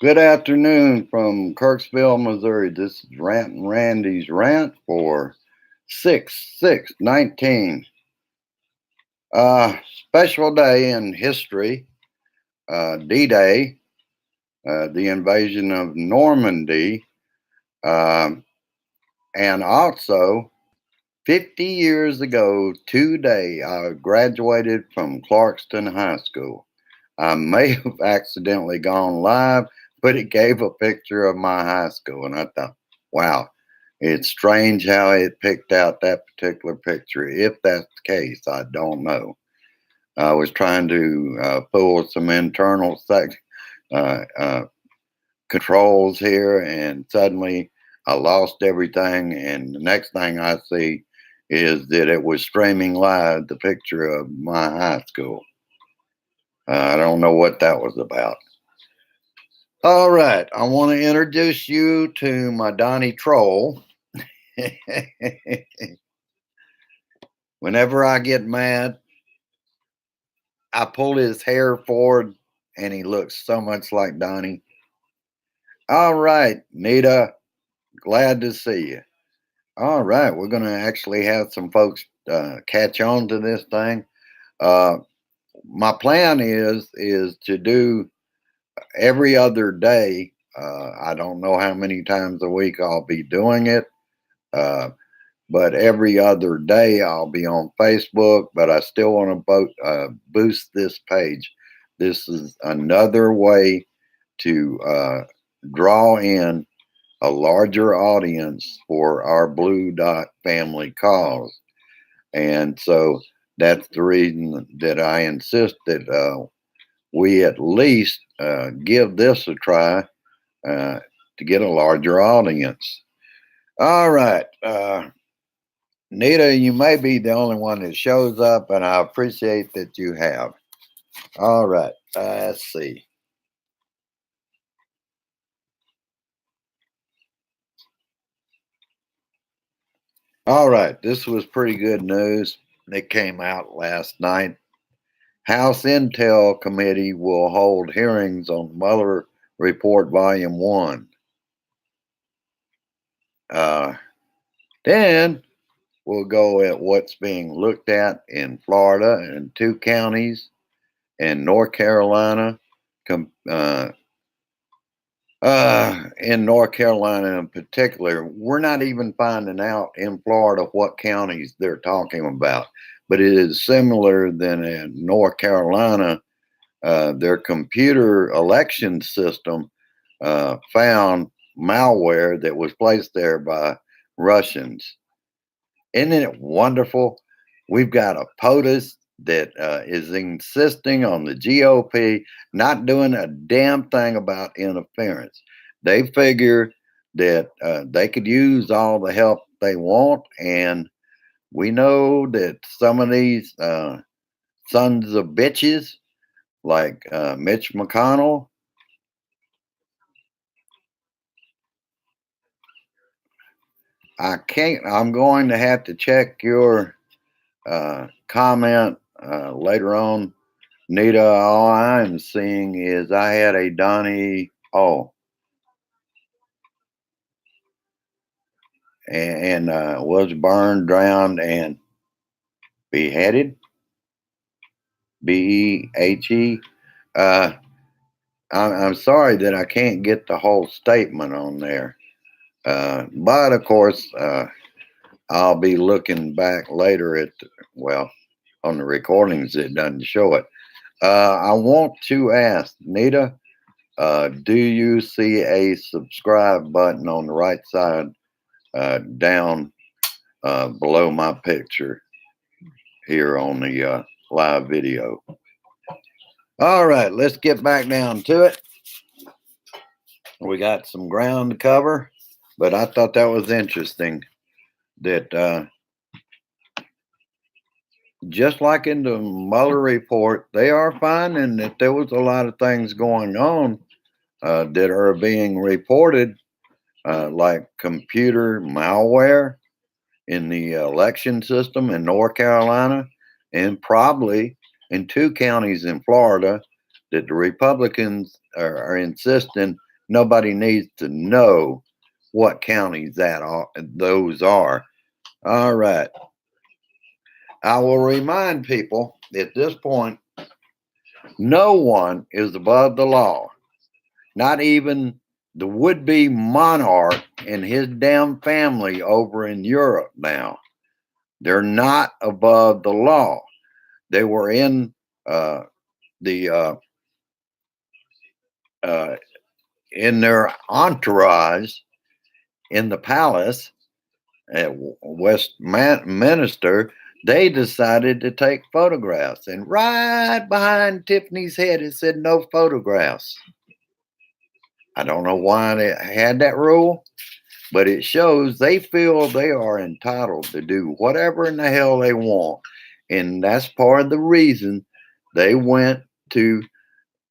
Good afternoon from Kirksville, Missouri. This is Rant and Randy's Rant for 6/6/19. Special day in history, D-Day, the invasion of Normandy, um, and also 50 years ago today, I graduated from Clarkston High School. I may have accidentally gone live, but it gave a picture of my high school. And I thought, wow, it's strange how it picked out that particular picture. If that's the case, I don't know. I was trying to pull some internal uh, uh, controls here, and suddenly I lost everything. And the next thing I see is that it was streaming live the picture of my high school. I don't know what that was about. All right, I want to introduce you to my Donnie Troll. Whenever I get mad, I pull his hair forward and he looks so much like Donnie. All right, Nita, glad to see you. All right, we're going to actually have some folks catch on to this thing. Uh, my plan is to do every other day. I don't know how many times a week I'll be doing it. Uh, but every other day I'll be on Facebook. But I still want to boost this page. This is another way to draw in a larger audience for our Blue Dot family cause. And so that's the reason that I insist that we at least give this a try to get a larger audience. All right. Nita, you may be the only one that shows up, and I appreciate that you have. All right, let's see. All right, this was pretty good news that came out last night. House Intel Committee will hold hearings on Mueller Report Volume 1. Uh, then we'll go at what's being looked at in Florida and two counties in North Carolina. In North Carolina in particular, we're not even finding out in Florida what counties they're talking about, but it is similar than in North Carolina. Their computer election system found malware that was placed there by Russians. Isn't it wonderful? We've got a POTUS that is insisting on the GOP not doing a damn thing about interference. They figure that they could use all the help they want, and we know that some of these sons of bitches, like Mitch McConnell, I can't. I'm going to have to check your comment later on. Nita, all I'm seeing is I had a Donnie, and was burned, drowned, and beheaded. Behe. Uh, I'm sorry that I can't get the whole statement on there. But of course, I'll be looking back later at, well, on the recordings, it doesn't show it. I want to ask Nita, do you see a subscribe button on the right side down below my picture here on the live video? All right, let's get back down to it. We got some ground to cover, but I thought that was interesting that just like in the Mueller report, they are finding that there was a lot of things going on that are being reported, like computer malware in the election system in North Carolina, and probably in two counties in Florida, that the Republicans are insisting Nobody needs to know what counties those are. All right. I will remind people at this point, no one is above the law, not even the would-be monarch and his damn family over in Europe now. They're not above the law. They were in the in their entourage in the palace at Westminster. They decided to take photographs, and right behind Tiffany's head it said no photographs. I don't know why they had that rule, but it shows they feel they are entitled to do whatever in the hell they want. And that's part of the reason they went to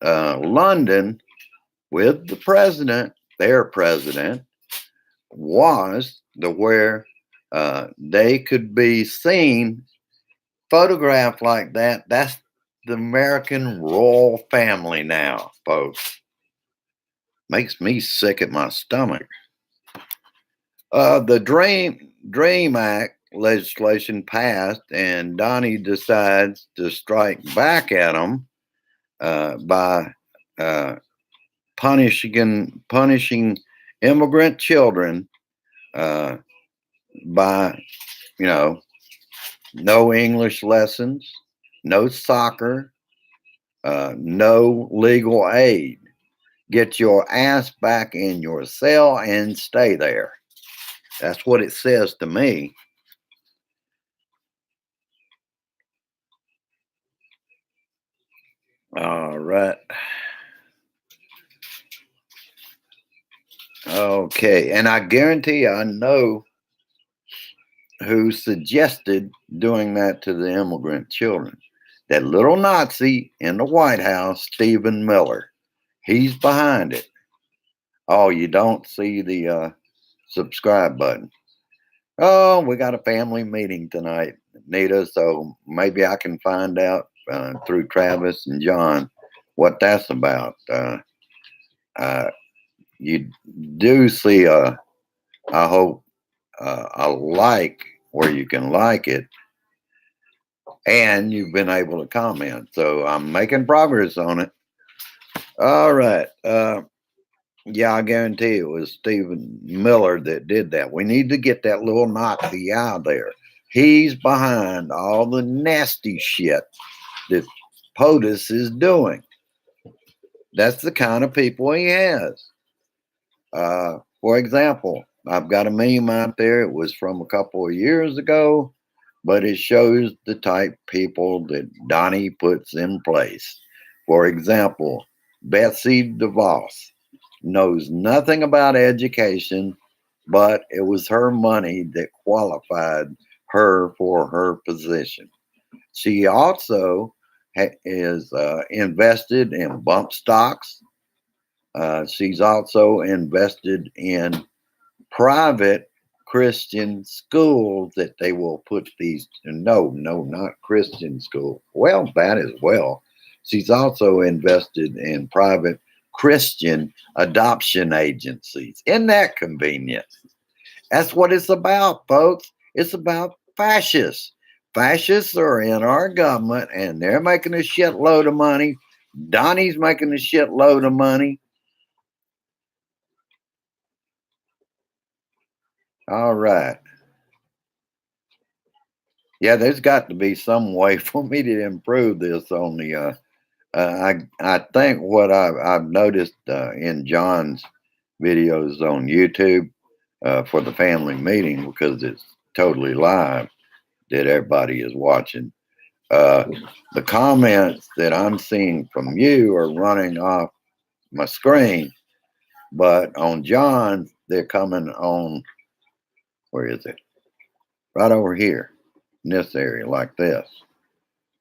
London with the president. Their president was the where they could be seen photographed like that. That's the American royal family now, folks. Makes me sick at my stomach. The Dream Act legislation passed, and Donnie decides to strike back at them by punishing immigrant children by no English lessons, no soccer, no legal aid. Get your ass back in your cell and stay there. That's what it says to me. All right. Okay. And I guarantee I know who suggested doing that to the immigrant children. That little Nazi in the White House, Stephen Miller. He's behind it. Oh, you don't see the subscribe button. Oh, we got a family meeting tonight, Nita. So maybe I can find out through Travis and John what that's about. You do see I hope, a like where you can like it, and you've been able to comment. So I'm making progress on it. All right. Yeah, I guarantee it was Stephen Miller that did that. We need to get that little Nazi out there. He's behind all the nasty shit that POTUS is doing. That's the kind of people he has. For example, I've got a meme out there. It was from a couple of years ago, but it shows the type people that Donnie puts in place. For example, Betsy DeVos knows nothing about education, but it was her money that qualified her for her position. She also is invested in bump stocks. She's also invested in private Christian schools that they will put these. No, not Christian school. Well, that as well. She's also invested in private Christian adoption agencies. Isn't that convenient? That's what it's about, folks. It's about fascists. Fascists are in our government and they're making a shitload of money. Donnie's making a shitload of money. All right. Yeah, there's got to be some way for me to improve this on the. I think what I've noticed in John's videos on YouTube for the family meeting, because it's totally live that everybody is watching. The comments that I'm seeing from you are running off my screen, but on John's they're coming on. Where is it? Right over here in this area, like this,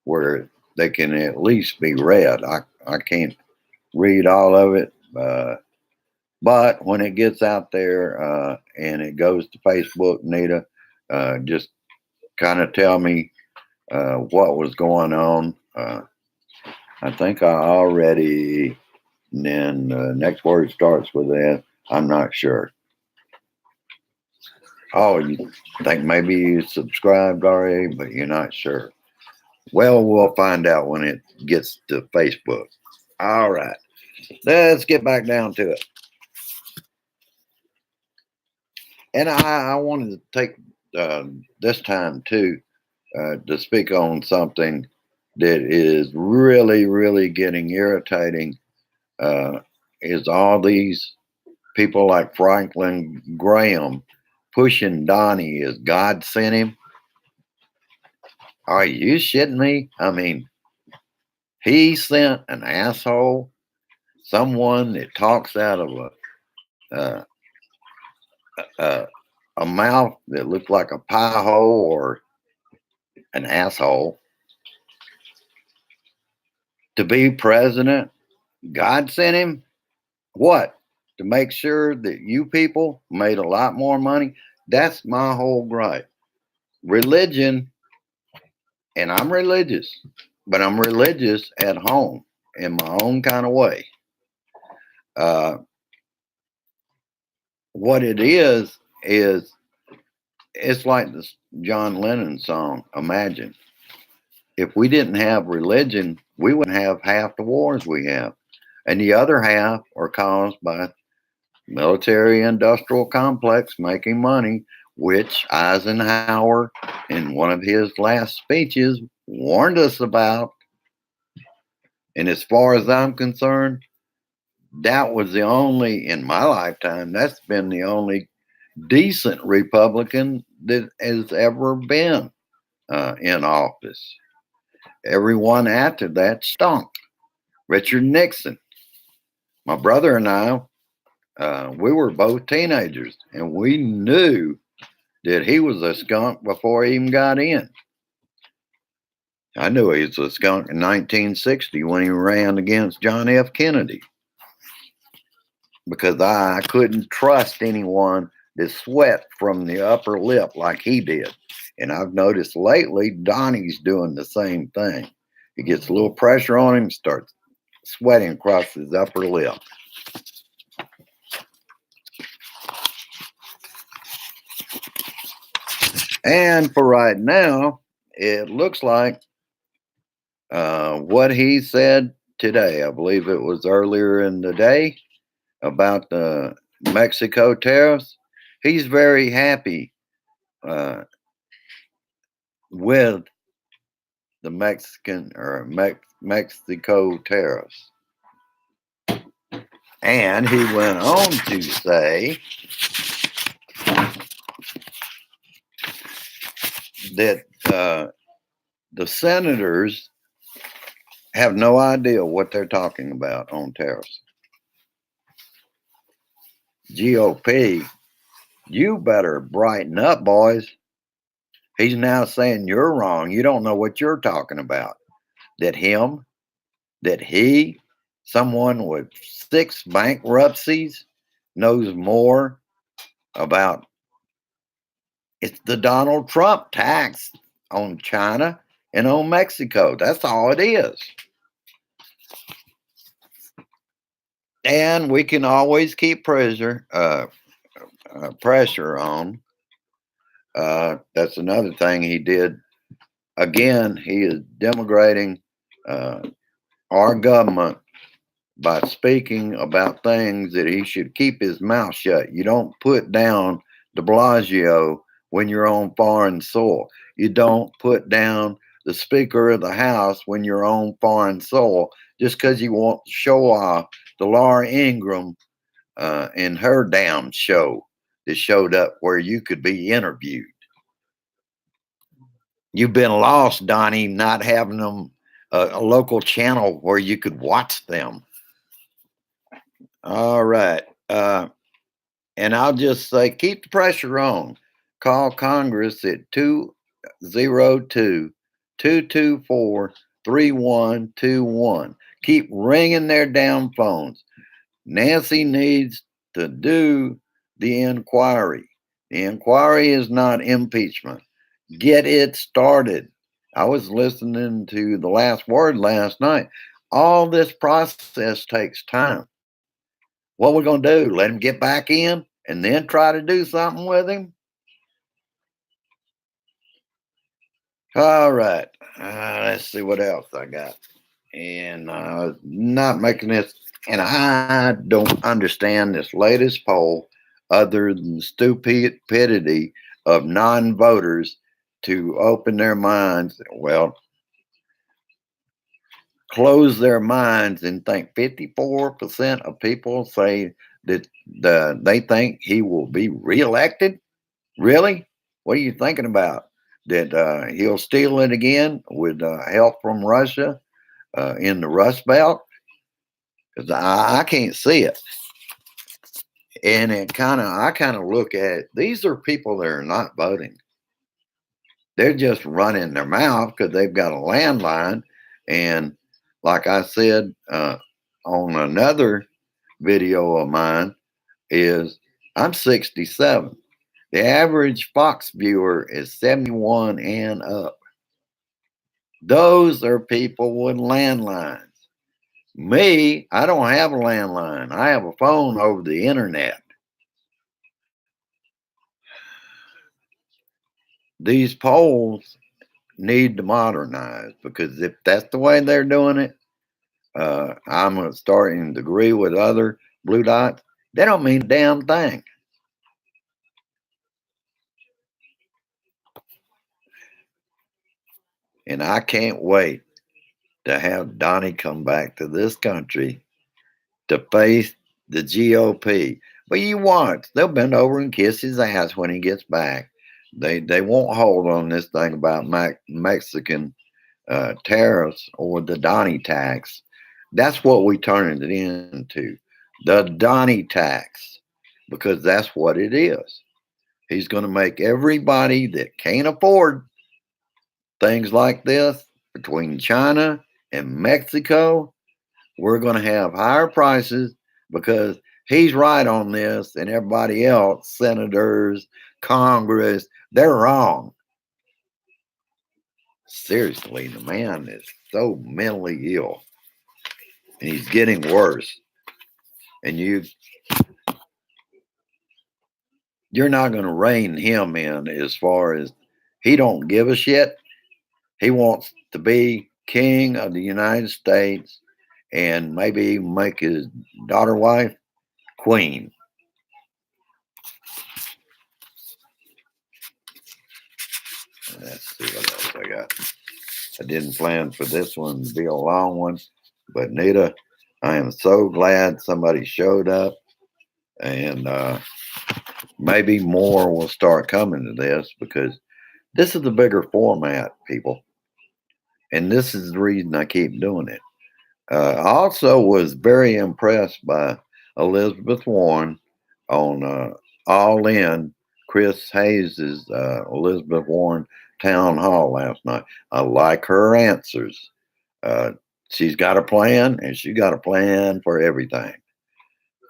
where they can at least be read. I can't read all of it, but when it gets out there and it goes to Facebook, Nita, just kind of tell me what was going on. I think I already And then the next word starts with S. I'm not sure. Oh, you think maybe you subscribed already, but you're not sure. Well, we'll find out when it gets to Facebook. All right. Let's get back down to it. And I wanted to take this time too to speak on something that is really, really getting irritating. Is all these people like Franklin Graham pushing Donnie as God sent him? Are you shitting me? I mean, he sent an asshole, someone that talks out of uh, a, a mouth that looks like a pie hole or an asshole to be president. God sent him. What? To make sure that you people made a lot more money? That's my whole gripe. Religion, and I'm religious, but I'm religious at home in my own kind of way. Uh, what it is it's like this John Lennon song, Imagine. If we didn't have religion, we wouldn't have half the wars we have. And the other half are caused by military industrial complex making money, which Eisenhower, in one of his last speeches, warned us about. And as far as I'm concerned, that was the only, in my lifetime, that's been the only decent Republican that has ever been in office. Everyone after that stunk. Richard Nixon. My brother and I, we were both teenagers, and we knew that he was a skunk before he even got in. I knew he was a skunk in 1960 when he ran against John F. Kennedy because I couldn't trust anyone that sweat from the upper lip like he did. And I've noticed lately Donnie's doing the same thing. He gets a little pressure on him, starts sweating across his upper lip. And for right now, it looks like what he said today, I believe it was earlier in the day, about the Mexico tariffs. He's very happy with the Mexico tariffs. And he went on to say that the senators have no idea what they're talking about on tariffs. GOP, you better brighten up, boys. He's now saying you're wrong. You don't know what you're talking about. That he, someone with 6 bankruptcies, knows more about. It's the Donald Trump tax on China and on Mexico. That's all it is. And we can always keep pressure on. That's another thing he did. Again, he is denigrating our government by speaking about things that he should keep his mouth shut. You don't put down de Blasio when you're on foreign soil. You don't put down the Speaker of the House when you're on foreign soil just because you want to show off the Laura Ingraham in her damn show that showed up where you could be interviewed. You've been lost, Donnie, not having them a local channel where you could watch them. All right. And I'll just say, keep the pressure on. Call Congress at 202-224-3121. Keep ringing their damn phones. Nancy needs to do the inquiry. The inquiry is not impeachment. Get it started. I was listening to The Last Word last night. All this process takes time. What we're going to do? Let him get back in and then try to do something with him? All right. Let's see what else I got. And not making this, and I don't understand this latest poll other than stupidity of non voters to open their minds. Well, close their minds and think 54% of people say that they think he will be reelected. Really? What are you thinking about? That he'll steal it again with help from Russia in the Rust Belt? Because I can't see it. And I kind of look at these are people that are not voting. They're just running their mouth because they've got a landline. And like I said on another video of mine, is I'm 67. The average Fox viewer is 71 and up. Those are people with landlines. Me, I don't have a landline. I have a phone over the internet. These polls need to modernize because if that's the way they're doing it, I'm starting to agree with other blue dots. They don't mean a damn thing. And I can't wait to have Donnie come back to this country to face the GOP. But you watch, they'll bend over and kiss his ass when he gets back. They won't hold on this thing about Mexican tariffs or the Donnie tax. That's what we turned it into, the Donnie tax, because that's what it is. He's going to make everybody that can't afford things like this between China and Mexico, we're going to have higher prices because he's right on this and everybody else, senators, Congress, they're wrong. Seriously, the man is so mentally ill and he's getting worse. And you're not going to rein him in as far as he don't give a shit. He wants to be king of the United States and maybe make his daughter wife queen. Let's see what else I got. I didn't plan for this one to be a long one, but Nita, I am so glad somebody showed up, and maybe more will start coming to this because this is the bigger format, people, and this is the reason I keep doing it. I also was very impressed by Elizabeth Warren on All In, Chris Hayes's Elizabeth Warren town hall last night. I like her answers. Uh, she's got a plan, and she got a plan for everything.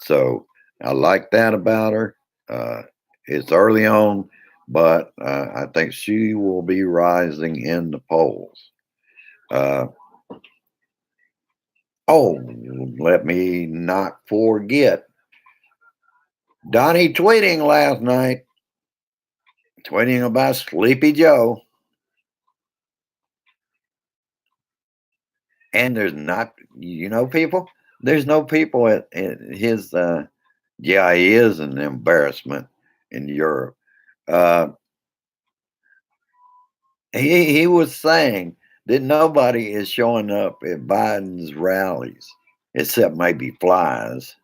So I like that about her. Uh, it's early on, but I think she will be rising in the polls. Uh, oh, let me not forget Donnie tweeting last night, tweeting about Sleepy Joe. And there's not, people, there's no people at his, yeah, he is an embarrassment in Europe. Uh, he was saying that nobody is showing up at Biden's rallies except maybe flies.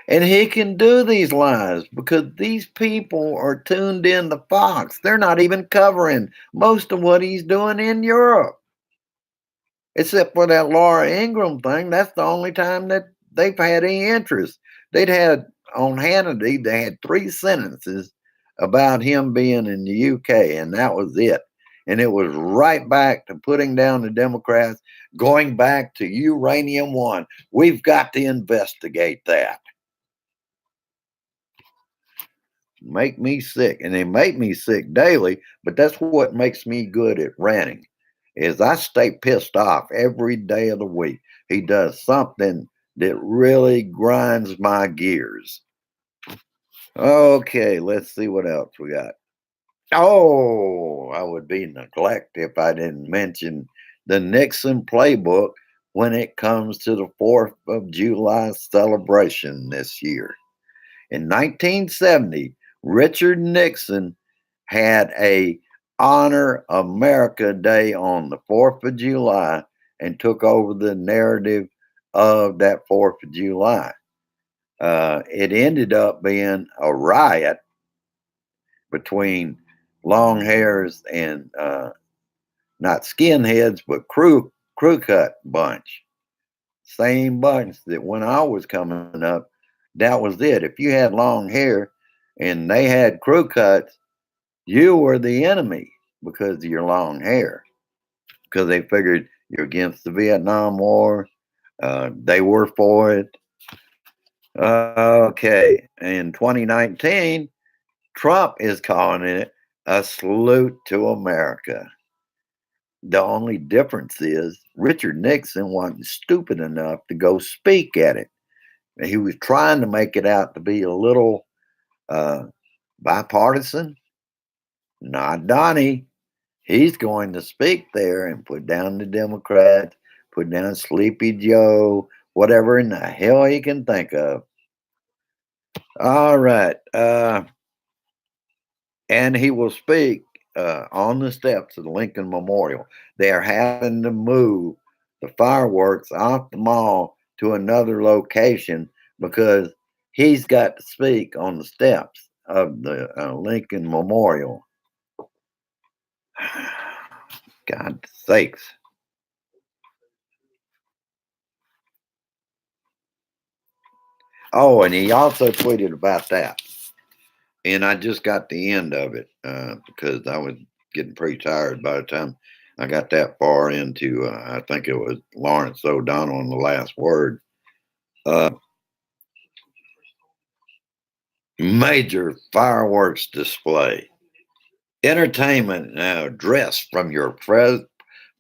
And he can do these lies because these people are tuned in to Fox. They're not even covering most of what he's doing in Europe, except for that Laura Ingraham thing. That's the only time that they've had any interest. They'd had on Hannity, they had 3 sentences about him being in the UK, and that was it. And it was right back to putting down the Democrats, going back to Uranium One. We've got to investigate that. Make me sick, and they make me sick daily, but that's what makes me good at ranting is I stay pissed off every day of the week. He does something that really grinds my gears. Okay, let's see what else we got. Oh, I would be neglect if I didn't mention the Nixon playbook when it comes to the 4th of July celebration this year. In 1970, Richard Nixon had a Honor America Day on the 4th of July and took over the narrative of that 4th of July. It ended up being a riot between long hairs and not skinheads, but crew cut bunch. Same bunch that when I was coming up, that was it. If you had long hair and they had crew cuts, you were the enemy because of your long hair. Because they figured you're against the Vietnam War. They were for it. Okay. In 2019, Trump is calling it a salute to America. The only difference is Richard Nixon wasn't stupid enough to go speak at it. He was trying to make it out to be a little uh, bipartisan. Not Donnie. He's going to speak there and put down the Democrats, put down Sleepy Joe, whatever in the hell he can think of. All right. And he will speak on the steps of the Lincoln Memorial. They are having to move the fireworks off the mall to another location because he's got to speak on the steps of the Lincoln Memorial. God sakes. Oh, and he also tweeted about that. And I just got the end of it because I was getting pretty tired by the time I got that far into, I think it was Lawrence O'Donnell in the last word. Uh, Major fireworks display. Entertainment now dress from your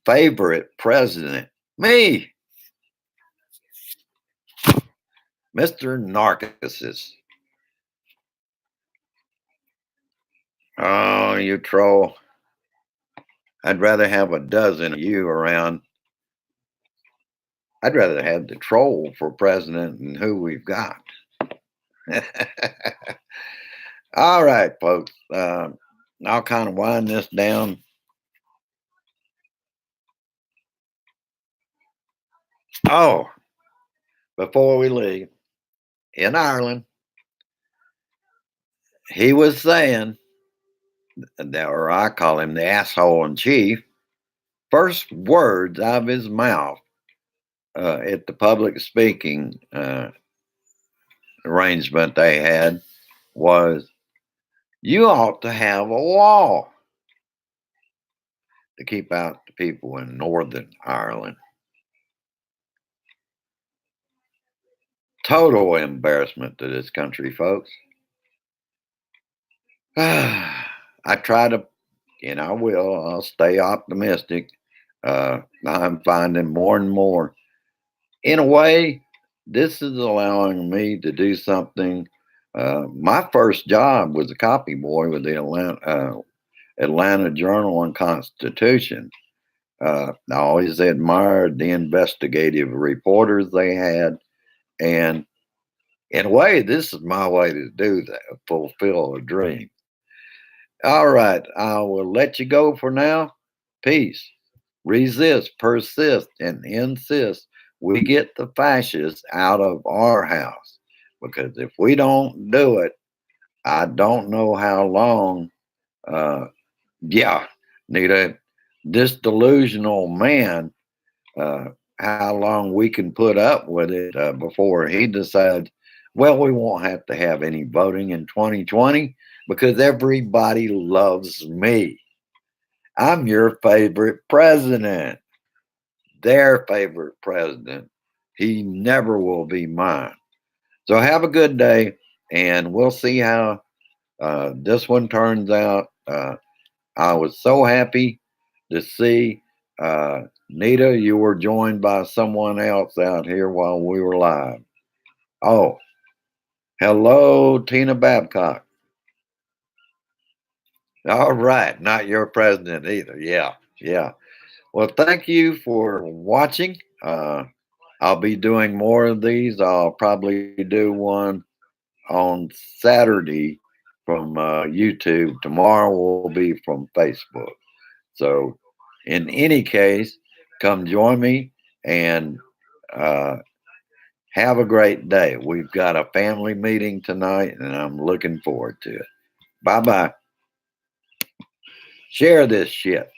favorite president. Me, Mr. Narcissus. Oh, you troll. I'd rather have a dozen of you around. I'd rather have the troll for president than who we've got. All right, folks. I'll kind of wind this down. Oh, before we leave, in Ireland, he was saying, or I call him the asshole in chief, first words out of his mouth at the public speaking arrangement they had was, you ought to have a wall to keep out the people in Northern Ireland. Total embarrassment to this country, folks. I try to, and I will, I'll stay optimistic. I'm finding more and more. In a way, this is allowing me to do something. My first job was a copy boy with the Atlanta Journal and Constitution. I always admired the investigative reporters they had. And in a way, this is my way to do that, fulfill a dream. All right, I will let you go for now. Peace. Resist, persist, and insist we get the fascists out of our house. Because if we don't do it, I don't know how long, uh, yeah, Nita, this delusional man, uh, how long we can put up with it before he decides, well, we won't have to have any voting in 2020 because everybody loves me. I'm your favorite president, their favorite president. He never will be mine. So have a good day, and we'll see how this one turns out. I was so happy to see Nita, you were joined by someone else out here while we were live. Oh, hello, Tina Babcock. All right, not your president either. Yeah, yeah. Well, thank you for watching. I'll be doing more of these. I'll probably do one on Saturday from YouTube. Tomorrow will be from Facebook. So, in any case, come join me and uh, have a great day. We've got a family meeting tonight, and I'm looking forward to it. Bye bye. Share this shit.